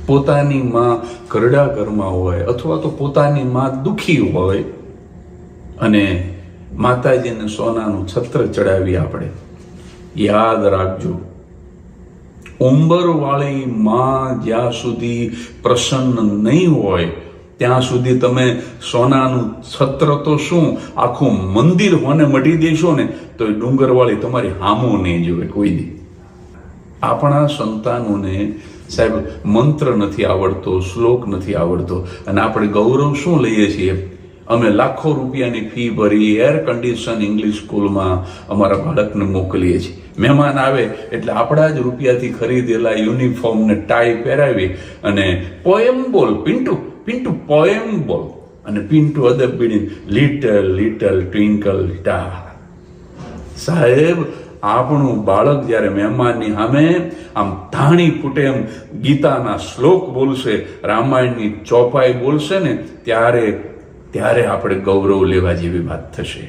પોતાની માં ઘરડા ઘરમાં હોય અથવા તો પોતાની માં દુખી હોય અને માતાજીને સોનાનું છત્ર ચડાવી આપણે, યાદ રાખજો, ઉંબરવાળી માં જ્યાં સુધી પ્રસન્ન નહીં હોય ત્યાં સુધી તમે સોનાનું છત્ર તો શું, આખું મંદિર હોને મઢી દેશો ને તો એ ડુંગરવાળી તમારી હામો નહીં જોવે કોઈ દી. આપણા સંતાનોને સાહેબ મંત્ર નથી આવડતો, શ્લોક નથી આવડતો, અને આપણે ગૌરવ શું લઈએ છીએ? અમે લાખો રૂપિયાની ફી ભરી એર કન્ડિશન ઇંગ્લિશ સ્કૂલમાં અમારા બાળકને મોકલીએ છીએ. મહેમાન આવે એટલે આપણા જ રૂપિયાથી ખરીદેલા યુનિફોર્મને ટાઈ પહેરાવી અને પોએમ બોલ પિન્ટુ, પિન્ટુ પોએમ બોલ, અને પિન્ટુ અદબ બીડીને લિટલ લિટલ ટ્વિંકલ સ્ટાર. સાહેબ આપણું બાળક જ્યારે મહેમાનની સામે આમ ધાણી ફૂટે એમ ગીતાના શ્લોક બોલશે, રામાયણની ચોપાઈ બોલશે ને ત્યારે આપણે ગૌરવ લેવા જેવી વાત થશે.